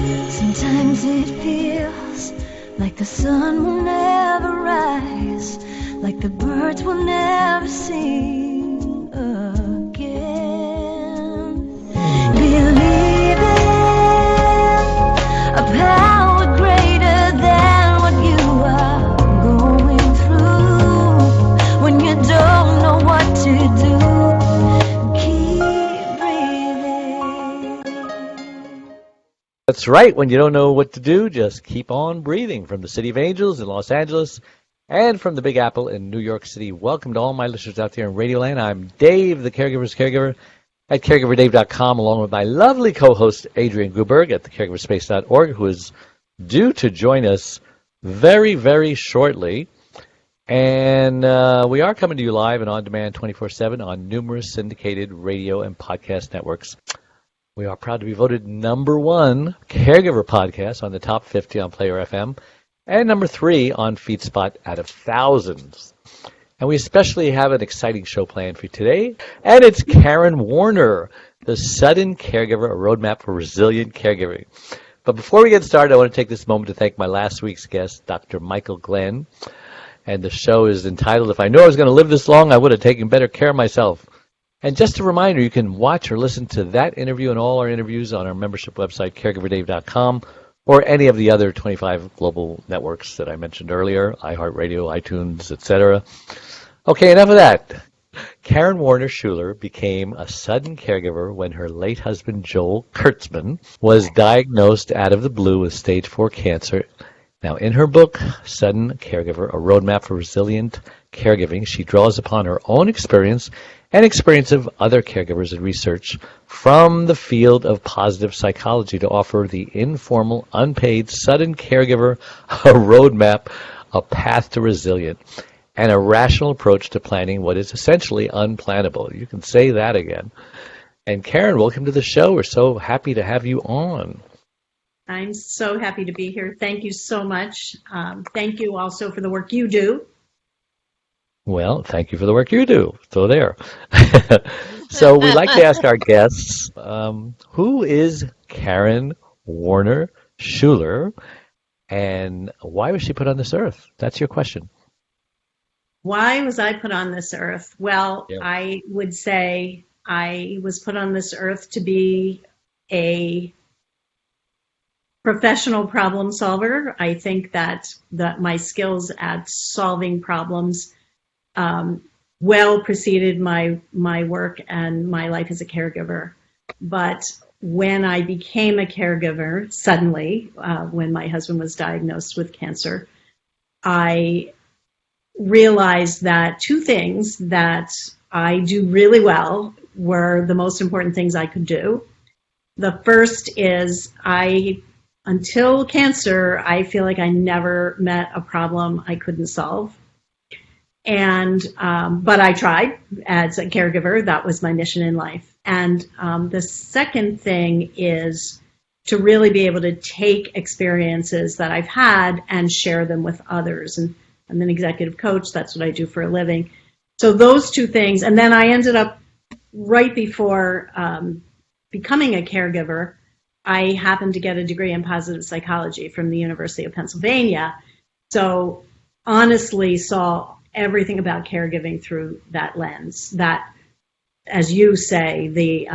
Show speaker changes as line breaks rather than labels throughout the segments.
Sometimes it feels like the sun will never rise, like the birds will never sing again. Believe in a power greater than what you are going through. When you don't know what to do, keep breathing.
That's right. When you don't know what to do, just keep on breathing. From the City of Angels in Los Angeles and from the Big Apple in New York City. Welcome to all my listeners out there in Radio Land. I'm Dave, the Caregiver's Caregiver, at caregiverdave.com, along with my lovely co-host, Adrienne Gruberg, at thecaregiverspace.org, who is due to join us very, very shortly. And we are coming to you live and on demand 24/7 on numerous syndicated radio and podcast networks. We are proud to be voted #1 caregiver podcast on the top 50 on Player FM and #3 on FeedSpot out of thousands. And we especially have an exciting show planned for you today. And it's Karen Warner, the Sudden Caregiver, a roadmap for resilient caregiving. But before we get started, I want to take this moment to thank my last week's guest, Dr. Michael Glenn. And the show is entitled, If I Knew I Was Going to Live This Long, I Would Have Taken Better Care of Myself. And just a reminder, you can watch or listen to that interview and all our interviews on our membership website, caregiverdave.com, or any of the other 25 global networks that I mentioned earlier, iHeartRadio, iTunes, etc. Okay, enough of that. Karen Warner Schueler became a sudden caregiver when her late husband, Joel Kurtzman, was diagnosed out of the blue with stage 4 cancer. Now, in her book, Sudden Caregiver, a roadmap for resilient caregiving, she draws upon her own experience and experience of other caregivers and research from the field of positive psychology to offer the informal, unpaid, sudden caregiver a roadmap, a path to resilient, and a rational approach to planning what is essentially unplannable. You can say that again. And Karen, welcome to the show. We're so happy to have you on.
I'm so happy to be here. Thank you so much. Thank you also for the work you do.
Well, thank you for the work you do. So there. So we like to ask our guests, who is Karen Warner Schueler, and why was she put on this earth? That's your question.
Why was I put on this earth? Well,
Yep.
I would say I was put on this earth to be a professional problem solver. I think that my skills at solving problems well preceded my work and my life as a caregiver. But when I became a caregiver, suddenly, when my husband was diagnosed with cancer, I realized that two things that I do really well were the most important things I could do. The first is until cancer, I feel like I never met a problem I couldn't solve. And, but I tried as a caregiver. That was my mission in life. And the second thing is to really be able to take experiences that I've had and share them with others. And I'm an executive coach. That's what I do for a living. So those two things. And then I ended up right before becoming a caregiver, I happened to get a degree in positive psychology from the University of Pennsylvania. So honestly saw everything about caregiving through that lens. That, as you say, the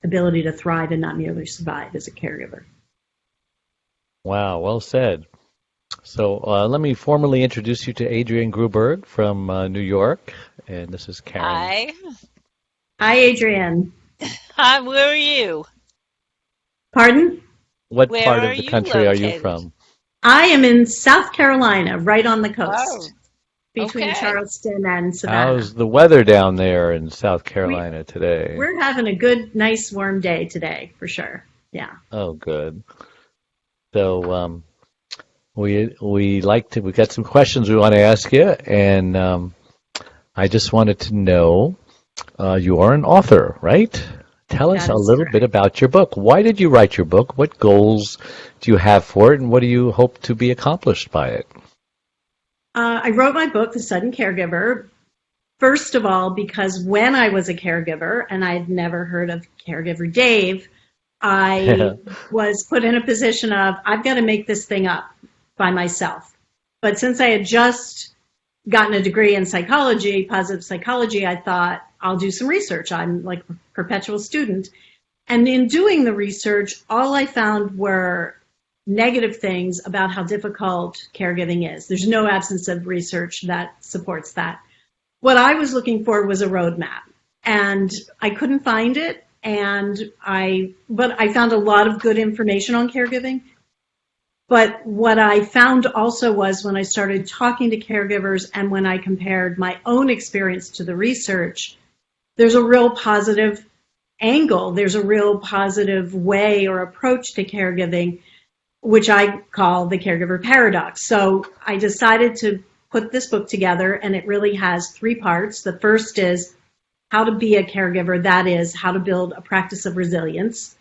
ability to thrive and not merely survive as a caregiver.
Wow, well said. So let me formally introduce you to Adrienne Gruberg from New York, and this is Karen.
Hi.
Hi, Adrienne.
Hi, where are you?
Pardon?
What
Where
part
are
of the
you
country are you
located?
from?
I am in South Carolina, right on the coast,
Oh,
between
okay.
Charleston and Savannah.
How's the weather down there in South Carolina today?
We're having a good, nice, warm day today, for sure. Yeah.
Oh, good. So we got some questions we want to ask you, and I just wanted to know, you are an author, right? Tell us a little bit about your book. Why did you write your book? What goals do you have for it, and what do you hope to be accomplished by it?
I wrote my book, The Sudden Caregiver, first of all, because when I was a caregiver, and I'd never heard of Caregiver Dave, I was put in a position of, I've got to make this thing up by myself. But since I had just gotten a degree in psychology, positive psychology, I thought I'll do some research. I'm like a perpetual student. And in doing the research, all I found were negative things about how difficult caregiving is. There's no absence of research that supports that. What I was looking for was a roadmap, and I couldn't find it. But I found a lot of good information on caregiving. But what I found also was when I started talking to caregivers and when I compared my own experience to the research, there's a real positive angle. There's a real positive way or approach to caregiving, which I call the caregiver paradox. So I decided to put this book together, and it really has 3 parts. The first is how to be a caregiver, that is, how to build a practice of resilience.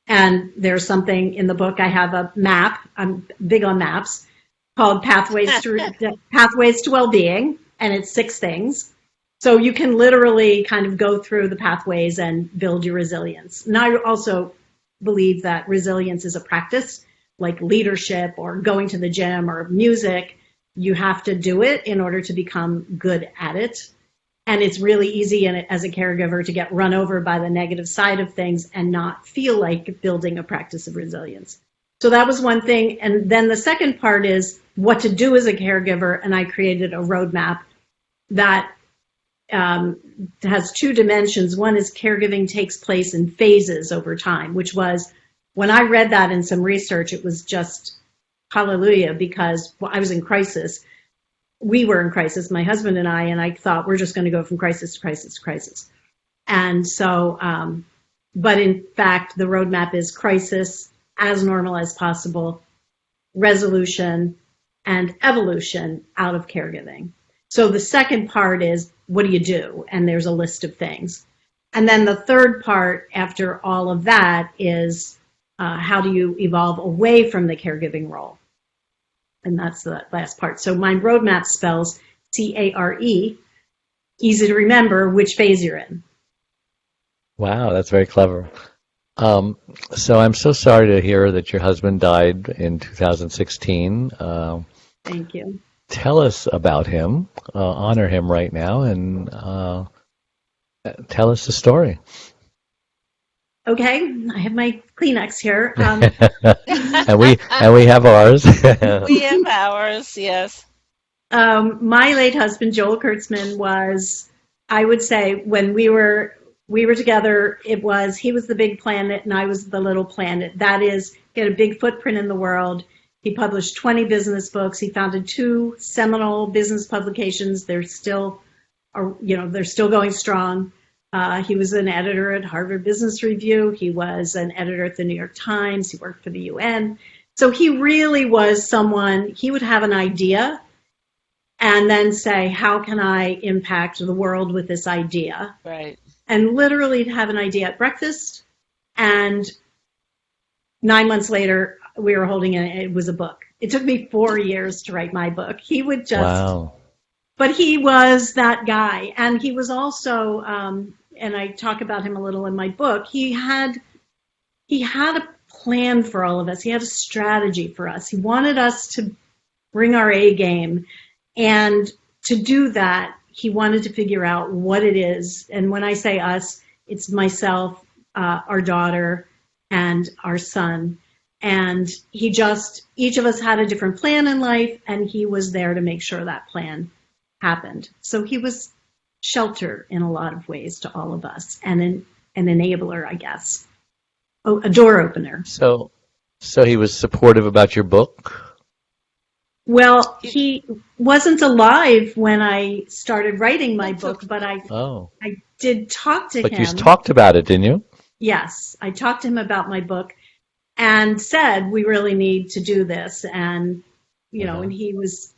And there's something in the book, I have a map, I'm big on maps, called Pathways to Wellbeing, and it's 6 things. So you can literally kind of go through the pathways and build your resilience. And I also believe that resilience is a practice, like leadership or going to the gym or music. You have to do it in order to become good at it. And it's really easy as a caregiver to get run over by the negative side of things and not feel like building a practice of resilience. So that was one thing. And then the second part is what to do as a caregiver. And I created a roadmap that has 2 dimensions. One is caregiving takes place in phases over time, which was, when I read that in some research, it was just hallelujah, because I was in crisis. We were in crisis, my husband and I thought we're just going to go from crisis to crisis to crisis. And so, but in fact, the roadmap is crisis, as normal as possible, resolution, and evolution out of caregiving. So the second part is, what do you do? And there's a list of things. And then the third part after all of that is, how do you evolve away from the caregiving role? And that's the last part. So my roadmap spells CARE, easy to remember which phase you're in.
Wow, that's very clever. So I'm so sorry to hear that your husband died in 2016.
Thank you.
Tell us about him, honor him right now, and tell us the story.
Okay, I have my Kleenex here.
And we have ours.
We have ours, yes.
My late husband, Joel Kurtzman, was, I would say, when we were together, he was the big planet and I was the little planet. That is, he had a big footprint in the world. He published 20 business books. He founded 2 seminal business publications. They're still going strong. He was an editor at Harvard Business Review. He was an editor at the New York Times. He worked for the UN. So he really was someone, he would have an idea and then say, how can I impact the world with this idea?
Right.
And literally have an idea at breakfast. And 9 months later, we were holding it was a book. It took me 4 years to write my book. He would just... Wow. But he was that guy. And he was also, and I talk about him a little in my book, he had a plan for all of us. He had a strategy for us. He wanted us to bring our A game. And to do that, he wanted to figure out what it is. And when I say us, it's myself, our daughter, and our son. And each of us had a different plan in life, and he was there to make sure that plan happened. So he was shelter in a lot of ways to all of us, and an enabler, I guess. Oh, a door opener.
So he was supportive about your book?
Well, he wasn't alive when I started writing my book, but I did talk to him.
But you talked about it, didn't you?
Yes, I talked to him about my book and said, we really need to do this. And, and he was,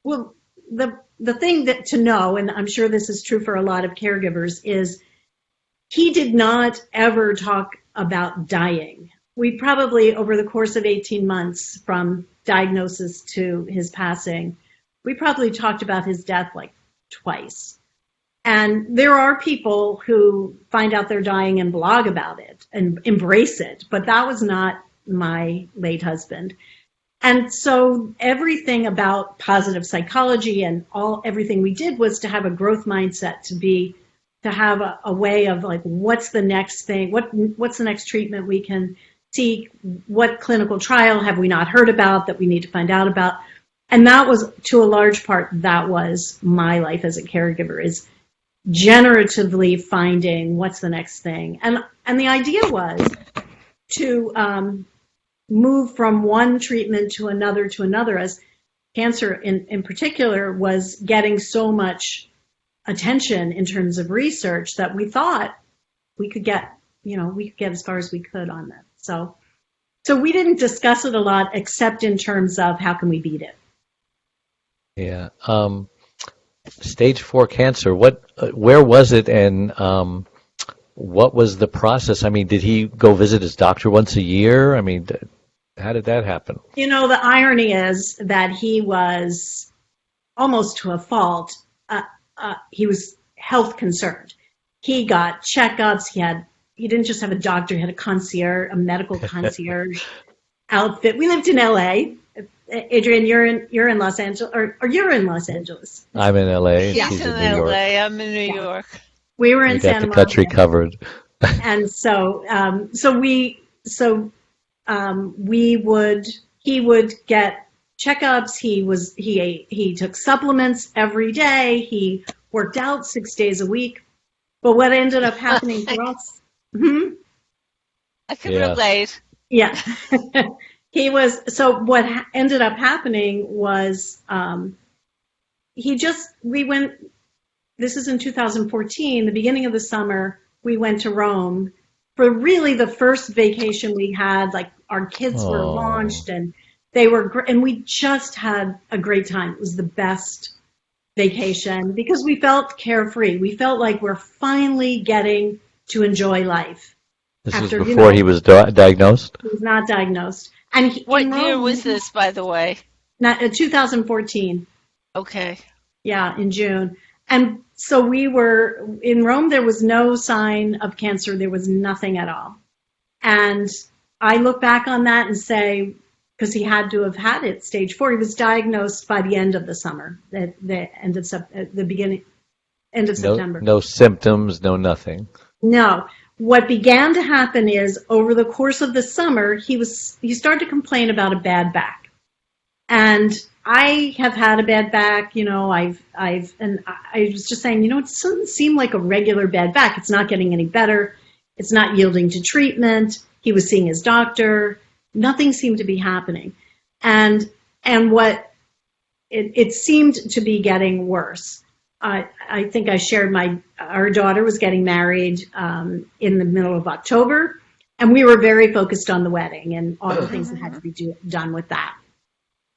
well, the thing that to know, and I'm sure this is true for a lot of caregivers, is he did not ever talk about dying. We probably, over the course of 18 months from diagnosis to his passing, we probably talked about his death like twice. And there are people who find out they're dying and blog about it and embrace it, but that was not my late husband. And so everything about positive psychology and everything we did was to have a growth mindset, to have a way of like, what's the next thing? What's the next treatment we can seek? What clinical trial have we not heard about that we need to find out about? And that was, to a large part, that was my life as a caregiver, is generatively finding what's the next thing. And the idea was to move from one treatment to another, as cancer in particular was getting so much attention in terms of research that we thought we could get as far as we could on that. So we didn't discuss it a lot, except in terms of how can we beat it.
Yeah. Stage 4 cancer. Where was it, and what was the process? I mean, did he go visit his doctor once a year? I mean, how did that happen?
You know, the irony is that he was almost to a fault. He was health concerned. He got checkups. He didn't just have a doctor. He had a concierge, a medical concierge outfit. We lived in LA. Adrian, you're in Los Angeles, or you're in Los Angeles.
I'm in LA.
Yeah.
He's in
New York.
LA. I'm in New York.
We were in
We
Santa
got the country
Monica.
covered.
And he would get checkups. He took supplements every day. He worked out 6 days a week. But what ended up happening for us?
I can relate.
Yeah. What ended up happening was this is in 2014, the beginning of the summer, we went to Rome for really the first vacation we had. Like, our kids were launched, and they were and we just had a great time. It was the best vacation because we felt carefree. We felt like we're finally getting to enjoy life.
This was before he was diagnosed?
He was not diagnosed. And
what year was this, by the way?
2014.
Okay.
Yeah, in June. And so we were in Rome. There was no sign of cancer. There was nothing at all. And I look back on that and say, because he had to have had it, stage 4. He was diagnosed by the end of the summer, the end of September.
No symptoms, no nothing.
No. What began to happen is, over the course of the summer, he started to complain about a bad back. And I have had a bad back, and I was just saying, it doesn't seem like a regular bad back. It's not getting any better. It's not yielding to treatment. He was seeing his doctor. Nothing seemed to be happening. And what it seemed to be getting worse. I think I shared our daughter was getting married in the middle of October, and we were very focused on the wedding and all the things that had to be done with that.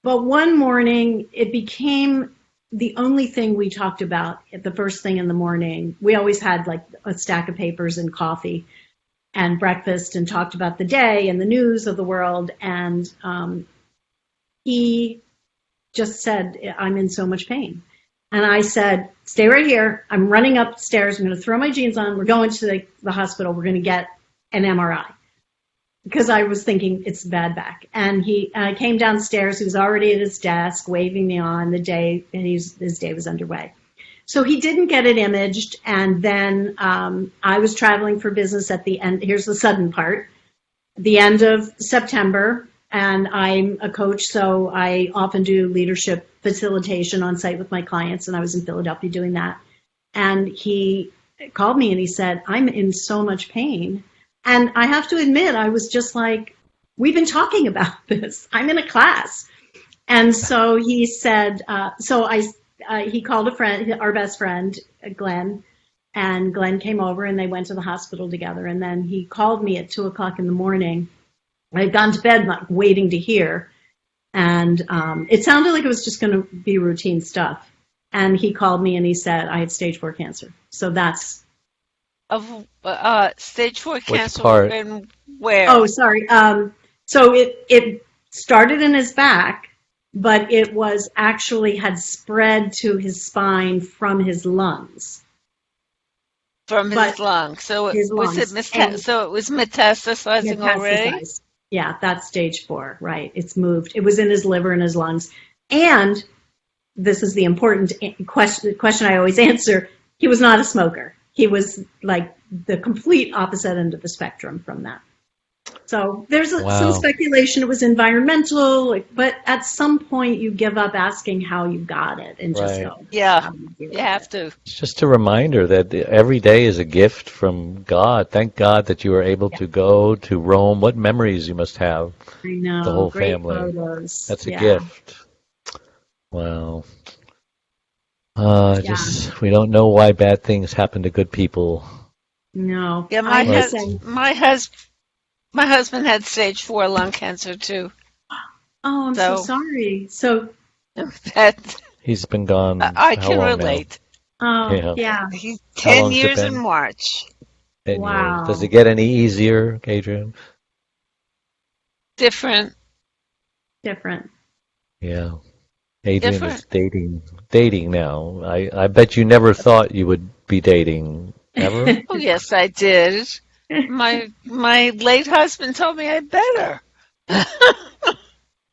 But one morning, it became the only thing we talked about at the first thing in the morning. We always had like a stack of papers and coffee and breakfast and talked about the day and the news of the world. And he just said, "I'm in so much pain." And I said, "Stay right here. I'm running upstairs. I'm going to throw my jeans on. We're going to the hospital. We're going to get an MRI." Because I was thinking it's bad back. And he came downstairs. He was already at his desk, waving me on the day, and his day was underway. So he didn't get it imaged. And then I was traveling for business at the end. Here's the sudden part. The end of September, and I'm a coach, so I often do leadership facilitation on site with my clients, and I was in Philadelphia doing that. And he called me and he said, "I'm in so much pain." And I have to admit, I was just like, "We've been talking about this. I'm in a class." And so he said, he called a friend, our best friend, Glenn, and Glenn came over and they went to the hospital together. And then he called me at 2:00 in the morning. I had gone to bed waiting to hear. And it sounded like it was just going to be routine stuff. And he called me and he said, I had stage 4 cancer. So that's...
Of stage 4 cancer
part?
and where?
Oh, sorry. So it started in his back, but it was actually had spread to his spine from his lungs.
From his
But
lungs. So
his
was it
lungs and
so it was metastasizing already?
metastasized. Yeah, that's stage 4, right? It's moved. It was in his liver and his lungs. And this is the important question I always answer. He was not a smoker. He was like the complete opposite end of the spectrum from that. So there's some speculation it was environmental, but at some point you give up asking how you got it and just go.
Yeah, you have to.
It's just a reminder that every day is a gift from God. Thank God that you were able to go to Rome. What memories you must have.
I know.
The whole
Great
family.
Photos.
That's a gift. Wow. Just we don't know why bad things happen to good people.
No.
Yeah, my husband had stage 4 lung cancer too.
Oh, I'm so sorry. So
that
he's been gone.
I can relate.
Now? Oh, yeah.
He's 10 years in March.
10 years. Does it get any easier, Adrian?
Different.
Yeah. Adrian is dating now. I bet you never thought you would be dating, ever?
Oh, yes, I did. My late husband told me I'd better.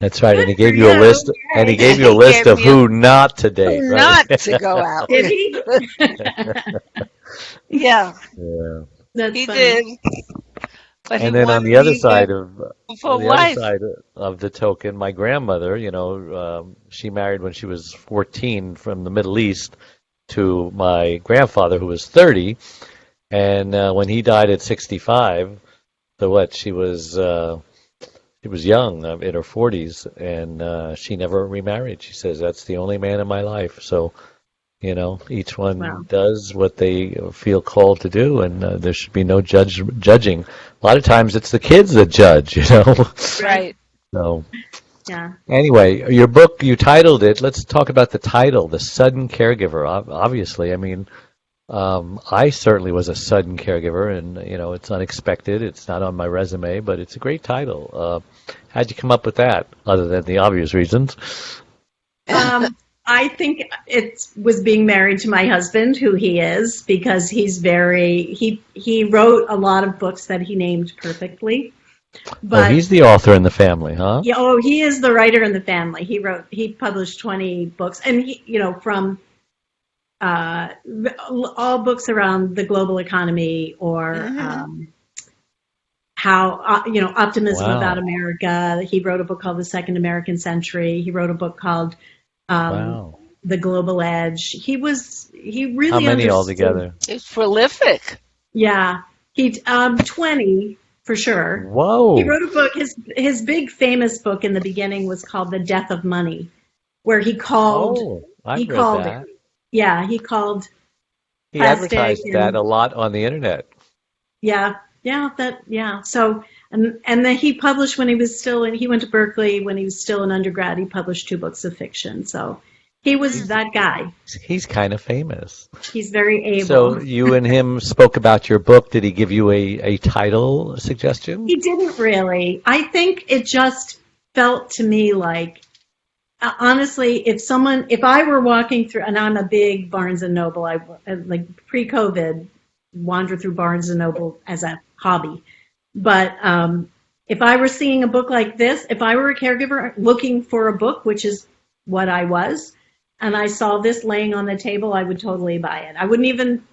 That's right, and he gave you a list. And he gave you a list of who not to date, right?
Not to go out.
Did he?
Yeah.
That's
he
funny.
did. But
and then on the other side of the token, my grandmother, she married when she was 14 from the Middle East to my grandfather, who was 30, and when he died at 65, she was young, in her 40s, and she never remarried. She says, that's the only man in my life. So, each one does what they feel called to do, and there should be no judging. A lot of times it's the kids that judge,
Right.
So,
yeah.
Anyway, your book, you titled it, let's talk about the title, The Sudden Caregiver. Obviously, I mean, I certainly was a sudden caregiver, and, it's unexpected. It's not on my resume, but it's a great title. How'd you come up with that, other than the obvious reasons?
I think it was being married to my husband, who he is, because he wrote a lot of books that he named perfectly. But
he's the author in the family, huh?
Yeah, he is the writer in the family. He published 20 books, and from all books around the global economy or how optimism about America. He wrote a book called The Second American Century. He wrote a book called The Global Edge. He really
How many
understood.
altogether?
It's prolific.
Yeah, he 20 for sure.
Whoa!
He wrote a book. His big famous book in the beginning was called The Death of Money, where he called.
I've read that.
Yeah, he called.
He advertised that a lot on the internet.
Yeah. So, and then he published when he was he went to Berkeley when he was still an undergrad. He published 2 books of fiction. So he was that guy.
He's kind of famous.
He's very able.
So you and him spoke about your book. Did he give you a title suggestion?
He didn't really. I think it just felt to me like, honestly, if I were walking through, and I'm a big Barnes and Noble, I like pre-COVID, wander through Barnes and Noble as a hobby. But if I were seeing a book like this, if I were a caregiver looking for a book, which is what I was, and I saw this laying on the table, I would totally buy it. I wouldn't even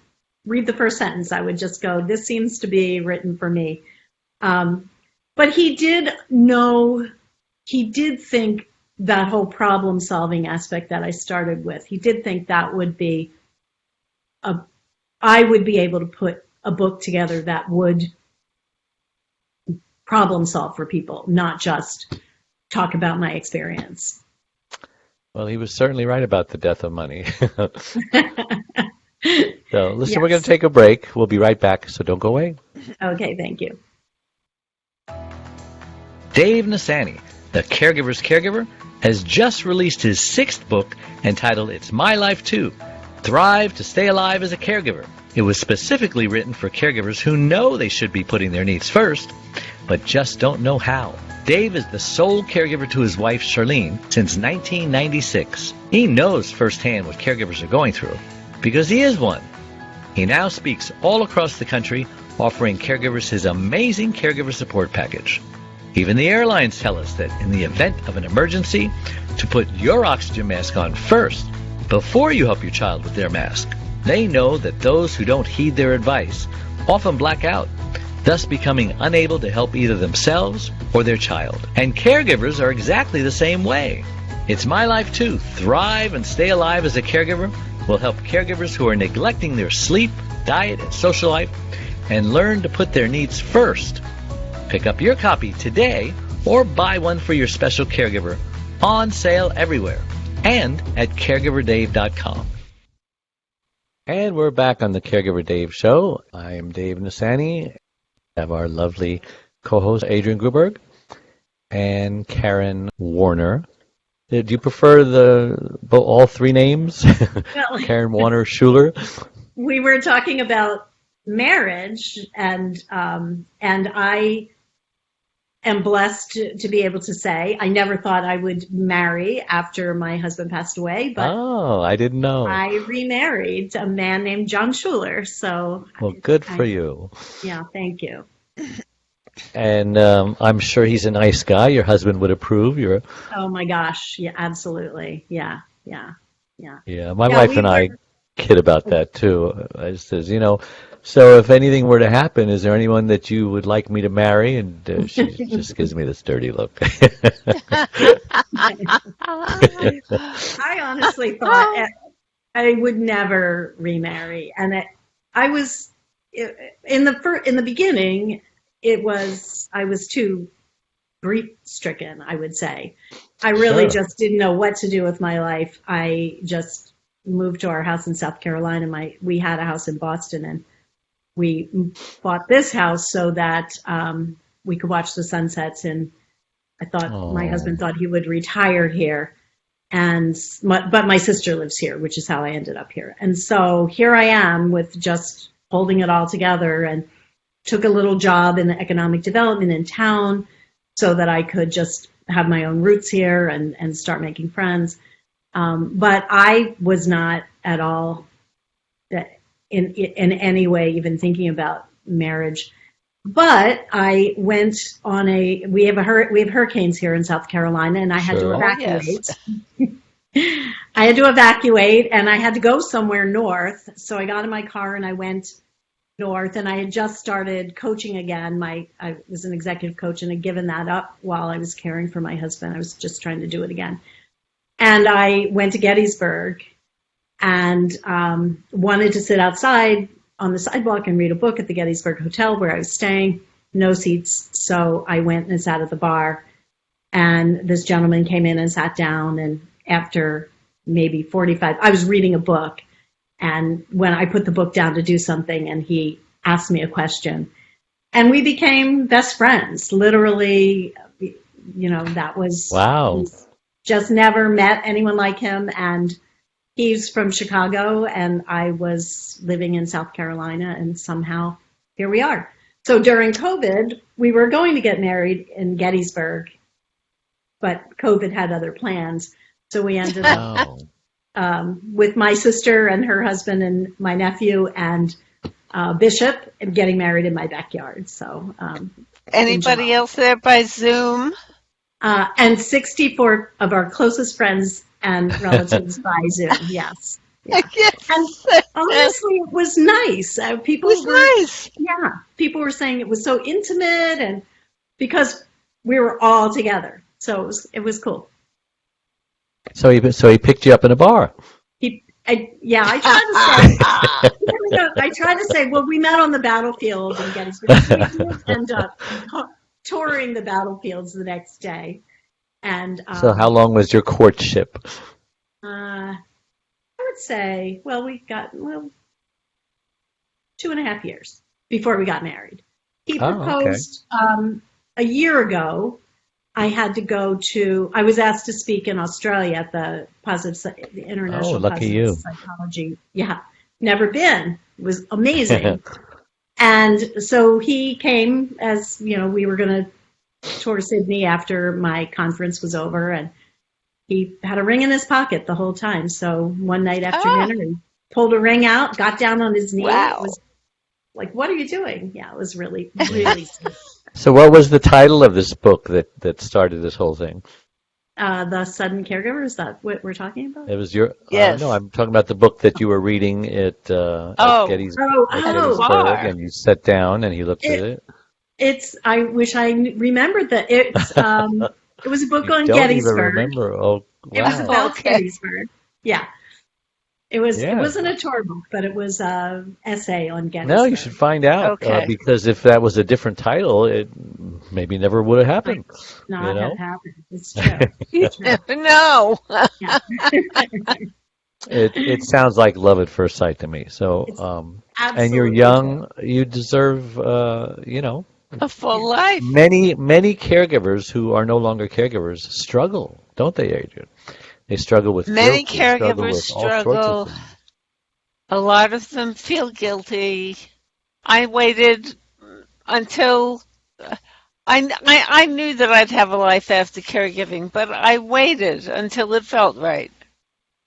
read the first sentence. I would just go, this seems to be written for me. But he did think that whole problem-solving aspect that I started with, he did think that would be I would be able to put a book together that would problem solve for people, not just talk about my experience.
Well, he was certainly right about the death of money. So, listen, We're going to take a break. We'll be right back, so don't go away.
Okay, thank you.
Dave Nasani, the Caregiver's Caregiver, has just released his 6th book entitled It's My Life Too, Thrive to Stay Alive as a Caregiver. It was specifically written for caregivers who know they should be putting their needs first, but just don't know how. Dave is the sole caregiver to his wife, Charlene, since 1996. He knows firsthand what caregivers are going through, because he is one. He now speaks all across the country, offering caregivers his amazing caregiver support package. Even the airlines tell us that in the event of an emergency, to put your oxygen mask on first before you help your child with their mask. They know that those who don't heed their advice often black out, thus becoming unable to help either themselves or their child. And caregivers are exactly the same way. It's my life too. Thrive and stay alive as a caregiver will help caregivers who are neglecting their sleep, diet, and social life and learn to put their needs first. Pick up your copy today or buy one for your special caregiver. On sale everywhere and at caregiverdave.com. And we're back on the Caregiver Dave Show. I am Dave Nassani. We have our lovely co-host Adrian Gruberg and Karen Warner. Do you prefer all three names?
Well,
Karen Warner Schueler?
we were talking about marriage, and I am blessed to be able to say I never thought I would marry after my husband passed away, but
I didn't know.
I remarried a man named John Schueler. So,
well, good for you.
Yeah, thank you.
And I'm sure he's a nice guy. Your husband would approve.
Oh my gosh, yeah, absolutely, yeah.
Yeah, my wife and I kid about that too. I says, so if anything were to happen, is there anyone that you would like me to marry? And she just gives me this dirty look.
I honestly thought I would never remarry, and I was in the beginning. I was too grief-stricken, I would say. I really just didn't know what to do with my life. I just moved to our house in South Carolina. We had a house in Boston, and we bought this house so that we could watch the sunsets. And I thought my husband thought he would retire here, but my sister lives here, which is how I ended up here. And so here I am with just holding it all together, and took a little job in the economic development in town so that I could just have my own roots here and start making friends. But I was not at all in any way even thinking about marriage. But I went on we have hurricanes here in South Carolina, and I had to evacuate. Yes. I had to evacuate, and I had to go somewhere north. So I got in my car and I went north, and I had just started coaching again. I was an executive coach and had given that up while I was caring for my husband. I was just trying to do it again. And I went to Gettysburg and wanted to sit outside on the sidewalk and read a book at the Gettysburg Hotel where I was staying. No seats. So I went and sat at the bar, and this gentleman came in and sat down, and after maybe 45, I was reading a book. And when I put the book down to do something, and he asked me a question, and we became best friends. Literally, that was
wow.
Just never met anyone like him. And he's from Chicago, and I was living in South Carolina, and somehow here we are. So during COVID, we were going to get married in Gettysburg, but COVID had other plans. So we ended up with my sister and her husband and my nephew and Bishop getting married in my backyard. So
anybody else there by Zoom?
And 64 of our closest friends and relatives by Zoom. Yes. Yeah.
Yes.
And honestly, it was nice.
Nice.
Yeah. People were saying it was so intimate, and because we were all together. So it was cool.
So he picked you up in a bar.
I tried to say. I tried to say. Well, we met on the battlefield in Gettysburg. We did end up touring the battlefields the next day. And
so, how long was your courtship?
I would say, we got 2.5 years before we got married. He proposed a year ago. I was asked to speak in Australia at the International Positive Psychology. Yeah, never been. It was amazing. And so he came as, we were going to tour Sydney after my conference was over, and he had a ring in his pocket the whole time. So one night after dinner, he pulled a ring out, got down on his knee.
Wow.
It was like, what are you doing? Yeah, it was really, really sweet.
So what was the title of this book that started this whole thing?
The Sudden Caregiver, is that what we're talking about?
It was your
Yes.
no, I'm talking about the book that you were reading at Gettysburg, and you sat down and he looked at it.
I wish I remembered that. It was a book
You
on
don't
Gettysburg.
even remember. Oh,
It was
wow.
about
Okay.
Gettysburg. Yeah. It
Yeah.
wasn't a tour book, but it was an essay on Gettysburg.
No, you should find out
Okay.
because if that was a different title, it maybe never would have happened.
Not
you know?
have happened. It's true. It's true.
No.
Yeah.
It sounds like love at first sight to me. So, and you're
Absolutely
young.
true.
You deserve,
A full life.
many caregivers who are no longer caregivers struggle, don't they, Adrian? They struggle with
Many
guilt, they struggle
caregivers
with all sorts of
struggle.
things.
A lot of them feel guilty. I waited until I knew that I'd have a life after caregiving, but I waited until it felt right.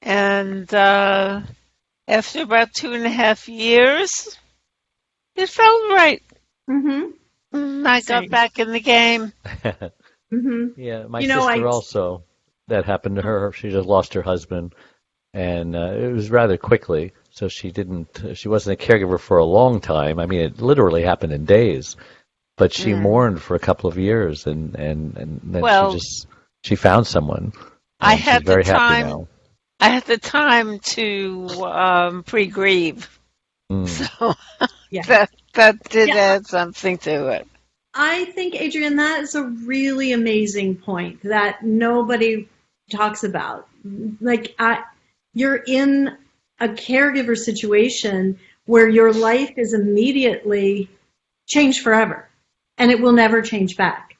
And after about 2.5 years, it felt right.
Mm-hmm.
I got
Same.
back in the game.
Mm-hmm.
Yeah, my
You know,
sister also, that happened to her. She just lost her husband, and it was rather quickly. So she wasn't a caregiver for a long time. I mean, it literally happened in days. But she mourned for a couple of years, and then
Well,
she found someone.
I
And
had
she's very
the
happy
time.
now.
I had the time to pre-grieve,
Mm.
so
Yeah.
that did
Yeah.
add something to it.
I think, Adrian, that is a really amazing point that nobody talks about. Like, you're in a caregiver situation where your life is immediately changed forever, and it will never change back.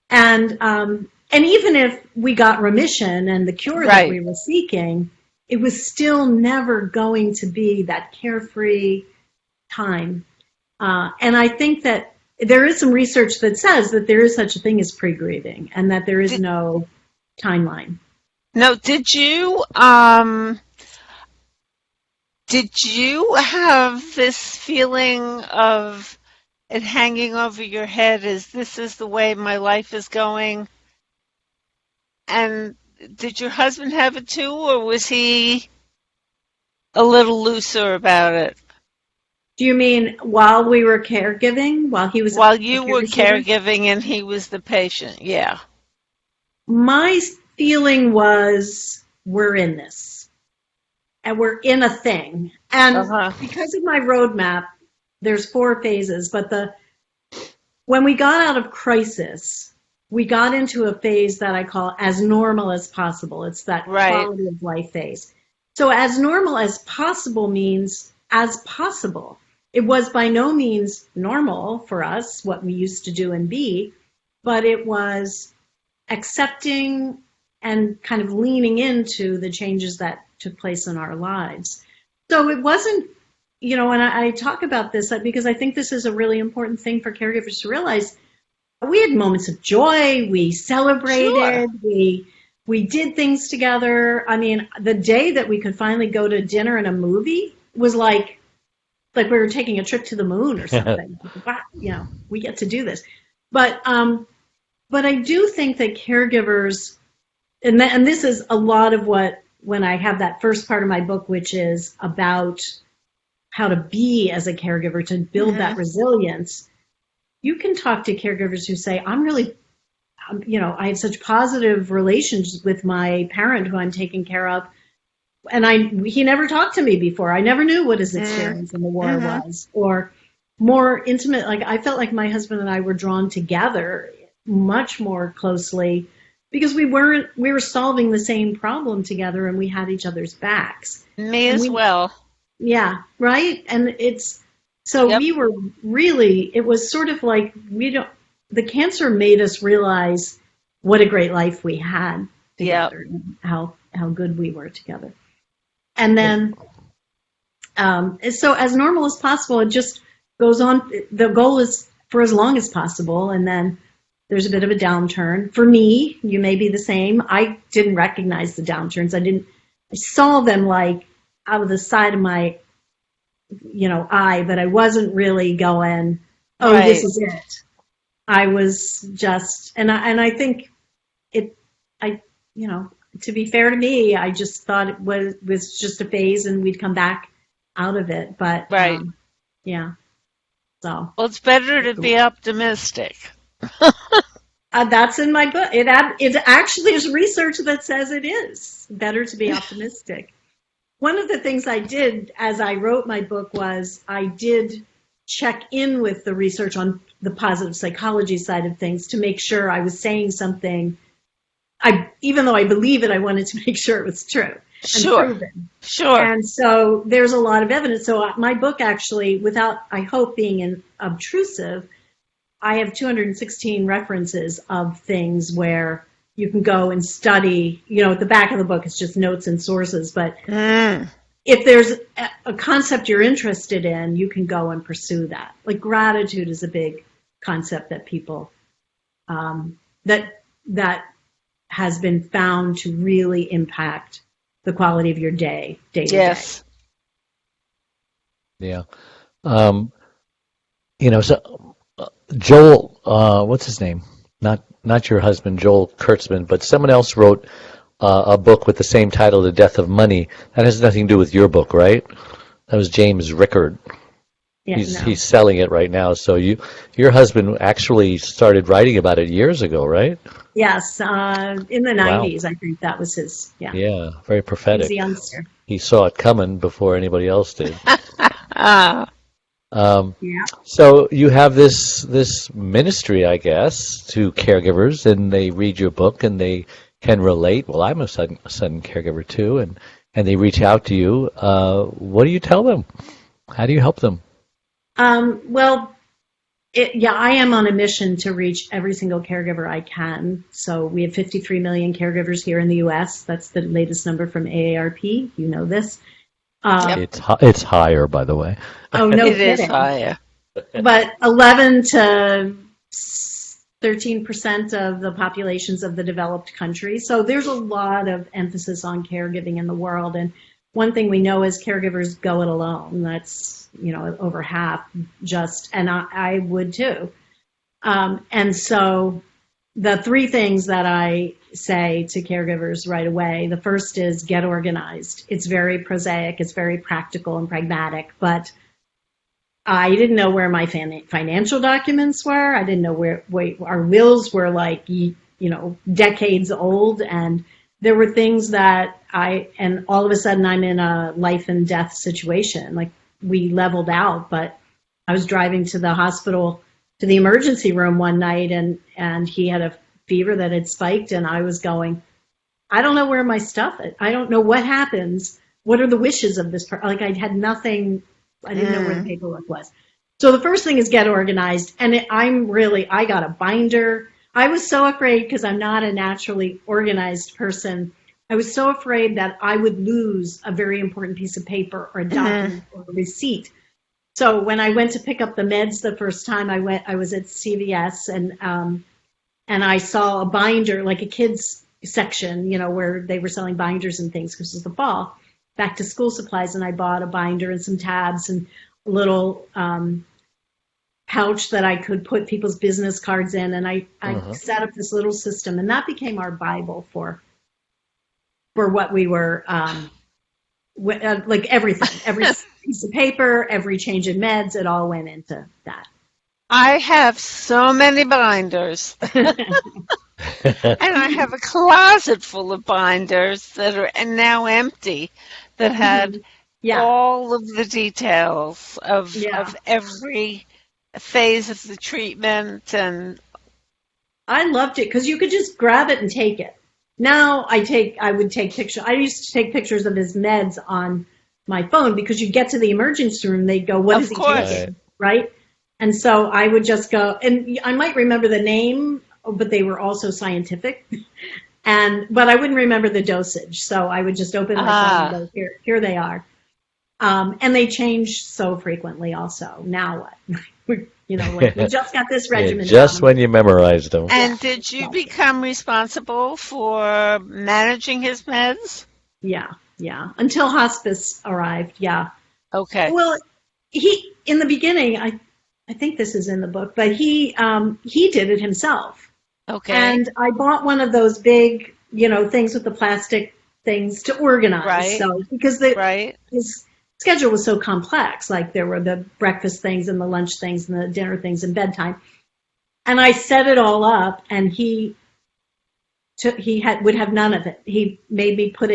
And even if we got remission and the cure that
Right.
we were seeking, it was still never going to be that carefree time. And I think that there is some research that says that there is such a thing as pre-grieving and that there is no timeline.
No, did you have this feeling of it hanging over your head as this is the way my life is going? And did your husband have it too, or was he a little looser about it?
Do you mean while we were caregiving, while he was
While
a
you were
caregiver?
caregiving and he was the patient, yeah.
My feeling was we're in this and we're in a thing. And
Uh-huh.
because of my roadmap, there's 4 phases, but when we got out of crisis, we got into a phase that I call as normal as possible. It's that
Right.
quality of life phase. So as normal as possible means as possible. It was by no means normal for us, what we used to do and be, but it was accepting and kind of leaning into the changes that took place in our lives. So it wasn't, and I talk about this because I think this is a really important thing for caregivers to realize. We had moments of joy. We celebrated.
Sure.
We did things together. I mean, the day that we could finally go to dinner and a movie was like we were taking a trip to the moon or something. Wow, we get to do this. But I do think that caregivers, and this is a lot of when I have that first part of my book, which is about how to be as a caregiver, to build that resilience. You can talk to caregivers who say, I have such positive relations with my parent who I'm taking care of. And he never talked to me before. I never knew what his experience in the war was, or more intimate. Like, I felt like my husband and I were drawn together much more closely because we were solving the same problem together and we had each other's backs.
Me as well.
Yeah. Right. And we were really, it was sort of like the cancer made us realize what a great life we had together, and how good we were together. And then, so as normal as possible, it just goes on. The goal is for as long as possible. And then there's a bit of a downturn. For me, you may be the same. I didn't recognize the downturns. I saw them like out of the side of my, eye, but I wasn't really going, oh,
Right.
this is it. I was just, and I think to be fair to me, I just thought it was just a phase and we'd come back out of it. But
Right.
yeah, so.
Well, it's better to be optimistic.
That's in my book. It actually is research that says it is better to be optimistic. One of the things I did as I wrote my book was I did check in with the research on the positive psychology side of things to make sure I was saying something. Even though I believe it, I wanted to make sure it was true and proven.
Sure.
And so there's a lot of evidence. So my book actually, without, I hope, being obtrusive, I have 216 references of things where you can go and study. At the back of the book, it's just notes and sources. But if there's a concept you're interested in, you can go and pursue that. Like gratitude is a big concept that people, that has been found to really impact the quality of your day to day.
Yes.
Yeah. So Joel, what's his name? Not your husband, Joel Kurtzman, but someone else wrote a book with the same title, The Death of Money. That has nothing to do with your book, right? That was James Rickard.
Yeah,
he's selling it right now. So your husband actually started writing about it years ago, right?
Yes, in the 90s, I think that was his. Yeah.
Yeah, very prophetic.
He's a youngster.
He saw it coming before anybody else did.
Yeah.
So you have this ministry, I guess, to caregivers, and they read your book and they can relate. Well, I'm a sudden caregiver too, and they reach out to you. What do you tell them? How do you help them?
Well, I am on a mission to reach every single caregiver I can. So we have 53 million caregivers here in the U.S. That's the latest number from AARP. You know this.
It's higher, by the way.
Oh, no
It
kidding.
is higher.
But 11 to 13% of the populations of the developed countries. So there's a lot of emphasis on caregiving in the world. And one thing we know is caregivers go it alone. That's, over half and I would too. And so the three things that I say to caregivers right away, the first is get organized. It's very prosaic, it's very practical and pragmatic, but I didn't know where my financial documents were. I didn't know where our wills were, like, decades old. And there were things that and all of a sudden I'm in a life and death situation. Like, we leveled out, but I was driving to the hospital, to the emergency room one night, and he had a fever that had spiked, and I was going, I don't know where my stuff is. I don't know what happens. What are the wishes of this person? Like, I had nothing. I didn't know where the paperwork was. So the first thing is get organized. And I got a binder. I was so afraid, because I'm not a naturally organized person. I was so afraid that I would lose a very important piece of paper or a document or a receipt. So when I went to pick up the meds the first time I was at CVS, and I saw a binder, like a kids section, where they were selling binders and things, because it was the fall, back to school supplies, and I bought a binder and some tabs and a little pouch that I could put people's business cards in, and I set up this little system, and that became our Bible for what we were, like everything, every piece of paper, every change in meds, it all went into that.
I have so many binders. And I have a closet full of binders that are now empty, that had all of the details of every phase of the treatment. And
I loved it, because you could just grab it and take it. Now I would take pictures. I used to take pictures of his meds on my phone, because you get to the emergency room, they'd go, what is he taking? Right? And so I would just go, and I might remember the name, but they were also scientific. But I wouldn't remember the dosage. So I would just open my phone and go, here they are. And they change so frequently also. Now what? We just got this regimen.
Just when you memorized them.
And did you become responsible for managing his meds?
Yeah. Yeah. Until hospice arrived. Yeah.
Okay.
Well, in the beginning, I think this is in the book, but he did it himself.
Okay.
And I bought one of those big, things with the plastic things to organize.
Right.
So because his schedule was so complex, like there were the breakfast things and the lunch things and the dinner things and bedtime. And I set it all up, and he would have none of it. He made me put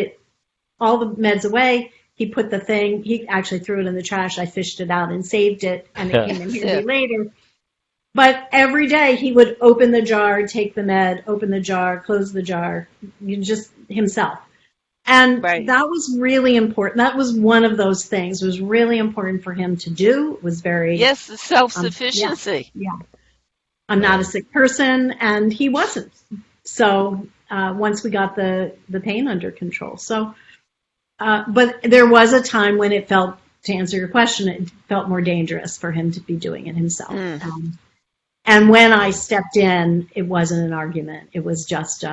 all the meds away. He put the thing, he actually threw it in the trash. I fished it out and saved it, and it came in handy later. But every day he would open the jar, take the med, open the jar, close the jar, just himself. And that was really important. That was one of those things. It was really important for him to do. It was very...
Yes, the self-sufficiency.
Yeah. I'm not a sick person, and he wasn't. So once we got the pain under control. So, but there was a time when it felt, to answer your question, it felt more dangerous for him to be doing it himself. And when I stepped in, it wasn't an argument. It was just,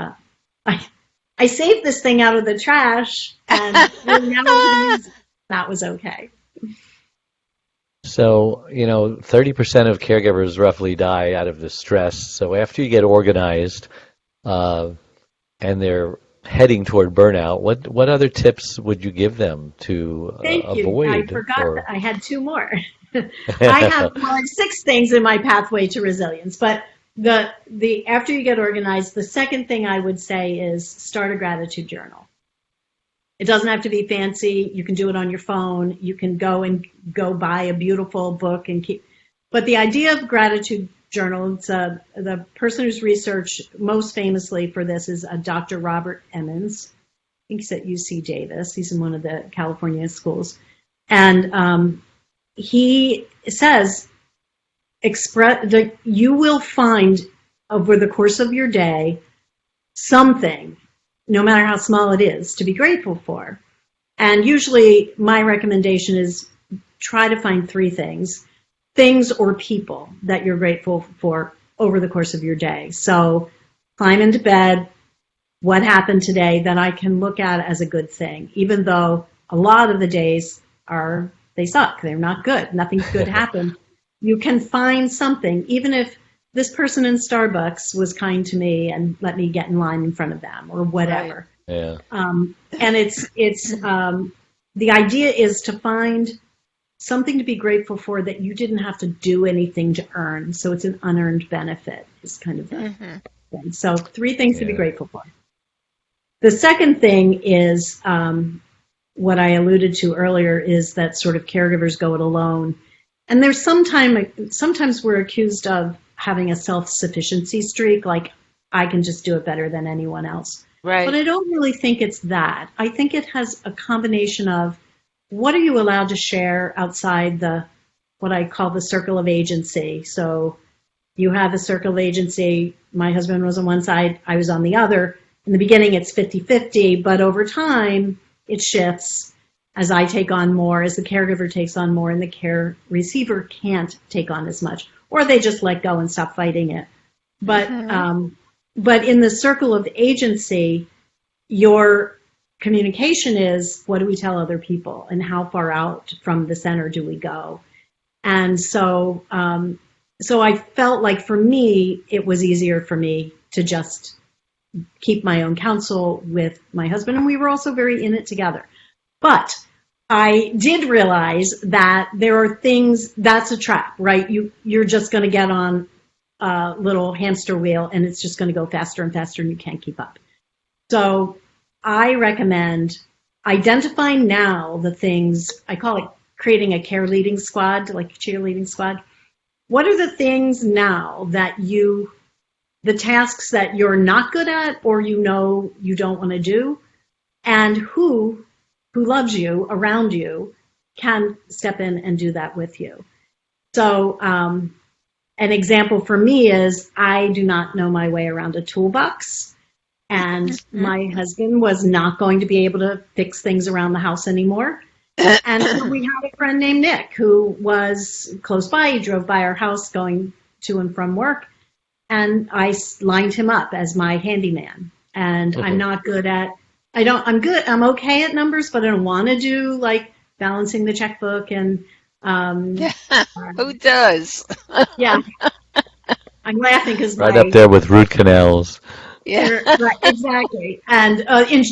I saved this thing out of the trash, and that was okay.
So, 30% of caregivers roughly die out of the stress. So after you get organized and they're heading toward burnout, what other tips would you give them to avoid?
I forgot that I had two more. I have 6 things in my pathway to resilience, but the after you get organized, the second thing I would say is start a gratitude journal. It doesn't have to be fancy. You can do it on your phone. You can go buy a beautiful book and keep. But the idea of gratitude journal, it's the person who's researched most famously for this is Dr. Robert Emmons. I think he's at UC Davis. He's in one of the California schools, and he says, you will find over the course of your day something, no matter how small it is, to be grateful for. And usually my recommendation is try to find 3 things or people that you're grateful for over the course of your day. So climb into bed, what happened today that I can look at as a good thing, even though a lot of the days they suck. They're not good. Nothing good happened. You can find something, even if this person in Starbucks was kind to me and let me get in line in front of them or whatever.
Right. Yeah.
And it's the idea is to find something to be grateful for that you didn't have to do anything to earn. So it's an unearned benefit is kind of the thing. So 3 things to be grateful for. The second thing is what I alluded to earlier is that sort of caregivers go it alone. And there's sometimes we're accused of having a self-sufficiency streak, like I can just do it better than anyone else.
Right.
But I don't really think it's that. I think it has a combination of what are you allowed to share outside what I call the circle of agency. So you have a circle of agency. My husband was on one side, I was on the other. In the beginning, it's 50-50, but over time, it shifts as I take on more, as the caregiver takes on more, and the care receiver can't take on as much, or they just let go and stop fighting it. But but in the circle of agency, your communication is, what do we tell other people, and how far out from the center do we go? And so I felt like for me, it was easier for me to just keep my own counsel with my husband, and we were also very in it together. But I did realize that there are things, that's a trap, right? You're just going to get on a little hamster wheel, and it's just going to go faster and faster, and you can't keep up. So I recommend identifying now the things, I call it creating a care leading squad, like a cheerleading squad. What are the things now that the tasks that you're not good at or you don't want to do, and who loves you around you can step in and do that with you. So an example for me is I do not know my way around a toolbox, and my husband was not going to be able to fix things around the house anymore. And so we had a friend named Nick who was close by. He drove by our house going to and from work, and I lined him up as my handyman. And I'm not good at I'm good. I'm okay at numbers, but I don't want to do like balancing the checkbook and, um,
Who does?
yeah, I'm laughing because
Right up there with root canals.
Yeah.
Right, exactly. And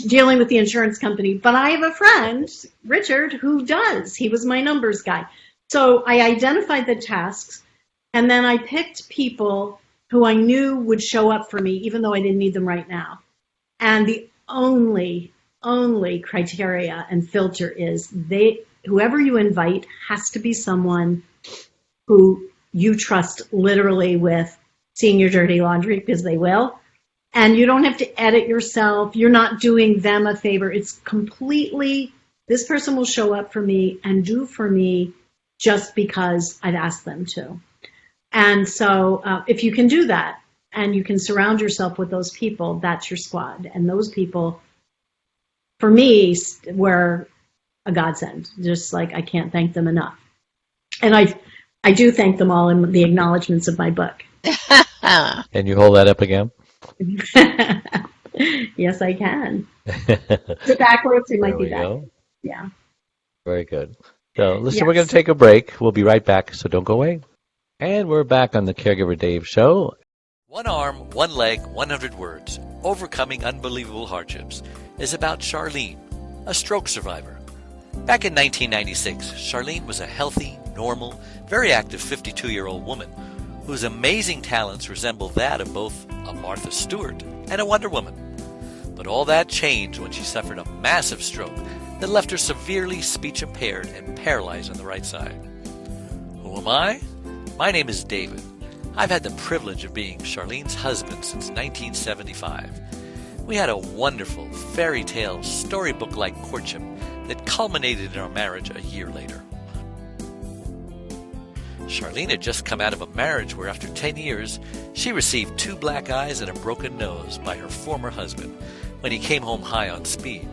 dealing with the insurance company. But I have a friend, Richard, who does. He was my numbers guy. So I identified the tasks, and then I picked people who I knew would show up for me, even though I didn't need them right now. And the only criteria and filter is whoever you invite has to be someone who you trust literally with seeing your dirty laundry, because they will. And you don't have to edit yourself. You're not doing them a favor. It's completely, this person will show up for me and do for me just because I've asked them to. And so if you can do that and you can surround yourself with those people, that's your squad. And those people, for me, were a godsend. Just like, I can't thank them enough. And I do thank them all in the acknowledgments of my book.
And you hold that up again?
Yes, I can. Is it backwards? It might be backwards.
Go.
Yeah.
Very good. So, listen,
Yes.
we're going to take a break. We'll be right back, so don't go away. And we're back on the Caregiver Dave Show.
One Arm, One Leg, 100 Words, Overcoming Unbelievable Hardships is about Charlene, a stroke survivor. Back in 1996, Charlene was a healthy, normal, very active 52-year-old woman whose amazing talents resemble that of both a Martha Stewart and a Wonder Woman. But all that changed when she suffered a massive stroke that left her severely speech impaired and paralyzed on the right side. Who am I? My name is David. I've had the privilege of being Charlene's husband since 1975. We had a wonderful fairy tale storybook-like courtship that culminated in our marriage a year later. Charlene had just come out of a marriage where after 10 years, she received 2 black eyes and a broken nose by her former husband when he came home high on speed.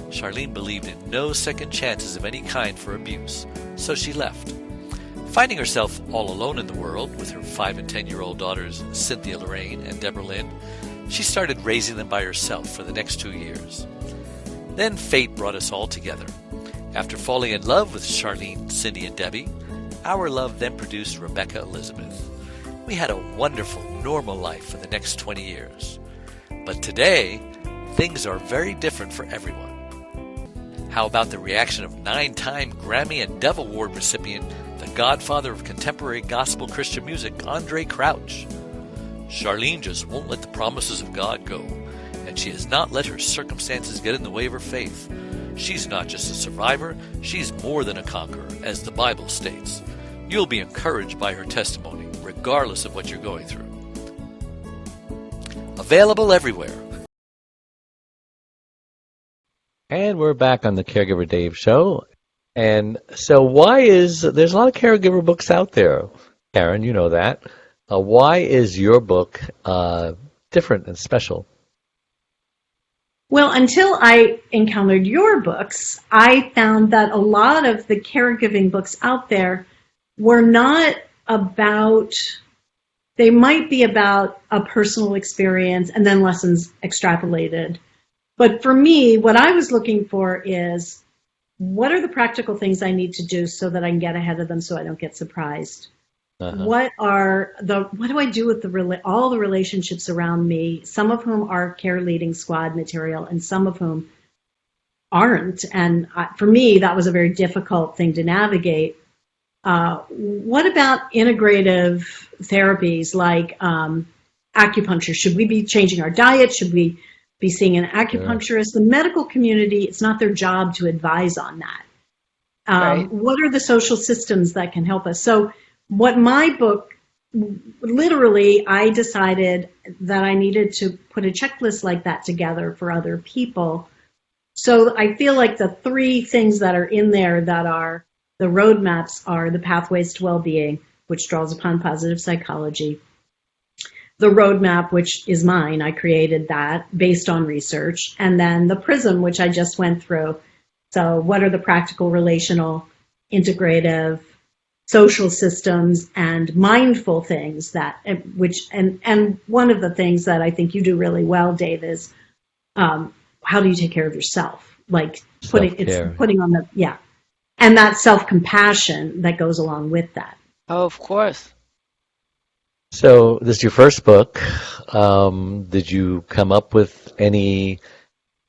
Charlene believed in no second chances of any kind for abuse, so she left. Finding herself all alone in the world with her 5 and 10-year-old daughters Cynthia Lorraine and Deborah Lynn, she started raising them by herself for the next 2 years. Then fate brought us all together. After falling in love with Charlene, Cindy, and Debbie, our love then produced Rebecca Elizabeth. We had a wonderful, normal life for the next 20 years. But today, things are very different for everyone. How about the reaction of 9-time Grammy and Dove Award recipient, the godfather of contemporary gospel Christian music, Andre Crouch? Charlene just won't let the promises of God go, and she has not let her circumstances get in the way of her faith. She's not just a survivor, she's more than a conqueror, as the Bible states. You'll be encouraged by her testimony, regardless of what you're going through. Available everywhere.
And we're back on the Caregiver Dave Show. And so there's a lot of caregiver books out there, Karen, you know that. Why is your book different and special?
Well, until I encountered your books, I found that a lot of the caregiving books out there were not about, they might be about a personal experience and then lessons extrapolated. But for me, what I was looking for is, what are the practical things I need to do so that I can get ahead of them so I don't get surprised?
Uh-huh.
What do I do with all the relationships around me, some of whom are care leading squad material and some of whom aren't? And for me, that was a very difficult thing to navigate. What about integrative therapies like acupuncture? Should we be changing our diet? Should we be seeing an acupuncturist? The medical community, it's not their job to advise on that.
Right.
What are the social systems that can help us? So what my book, literally, I decided that I needed to put a checklist like that together for other people. So I feel like the 3 things that are in there that are the roadmaps are the pathways to well-being, which draws upon positive psychology. The roadmap, which is mine, I created that based on research. And then the prism, which I just went through. So what are the practical, relational, integrative, social systems and mindful things that, and one of the things that I think you do really well, Dave, is how do you take care of yourself? Like
Self-care.
putting on the, yeah. And that self-compassion that goes along with that.
Oh, of course.
So this is your first book. Did you come up with any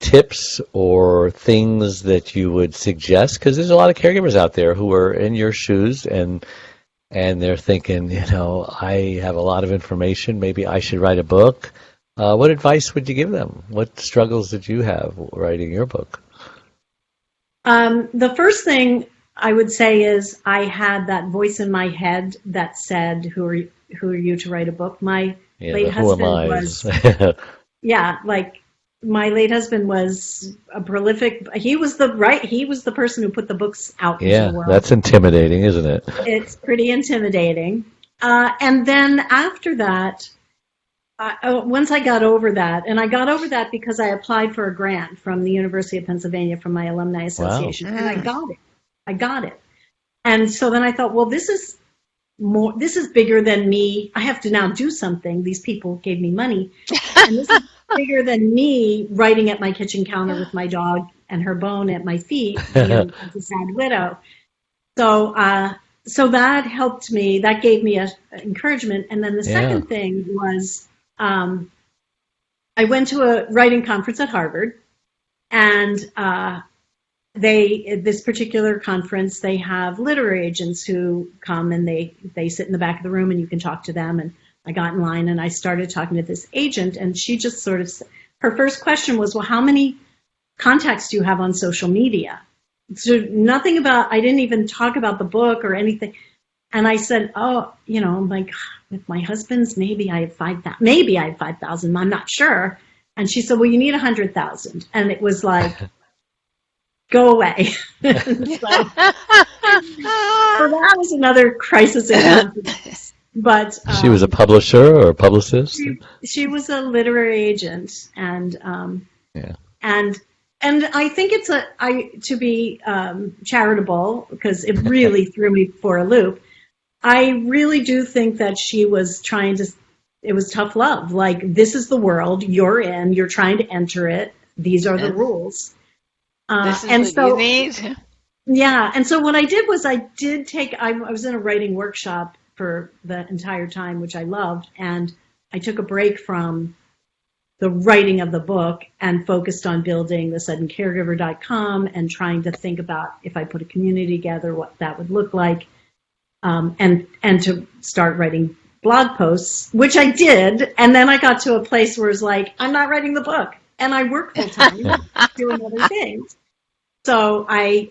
tips or things that you would suggest? Because there's a lot of caregivers out there who are in your shoes and they're thinking, I have a lot of information. Maybe I should write a book. What advice would you give them? What struggles did you have writing your book?
The first thing I would say is I had that voice in my head that said, "Who are you to write a book?" My late husband was, my late husband was a prolific. He was the person who put the books out into the world.
That's intimidating, isn't it?
It's pretty intimidating. And then after that, once I got over that, and I got over that because I applied for a grant from the University of Pennsylvania from my alumni association, and I got it. And so then I thought, well, this is bigger than me. I have to now do something. These people gave me money, and this is bigger than me writing at my kitchen counter with my dog and her bone at my feet, being a sad widow. So that helped me. That gave me a encouragement. And then the second thing was, I went to a writing conference at Harvard, and this particular conference, they have literary agents who come and they sit in the back of the room and you can talk to them. And I got in line and I started talking to this agent, and she just sort of, her first question was, well, how many contacts do you have on social media? So nothing about, I didn't even talk about the book or anything. And I said, like with my husband's, maybe I have 5,000. I'm not sure. And she said, well, you need 100,000. And it was like, go away. So that was another crisis in confidence. But
she was a publisher or a publicist?
She was a literary agent, and I think it's to be charitable, because it really threw me for a loop. I really do think that she was trying to. It was tough love. Like, this is the world you're in. You're trying to enter it. These are the rules.
This is what you need.
Yeah, and so what I did was I was in a writing workshop for the entire time, which I loved, and I took a break from the writing of the book and focused on building the suddencaregiver.com and trying to think about, if I put a community together, what that would look like, and to start writing blog posts, which I did, and then I got to a place where it's like, I'm not writing the book, and I work full time doing other things. So I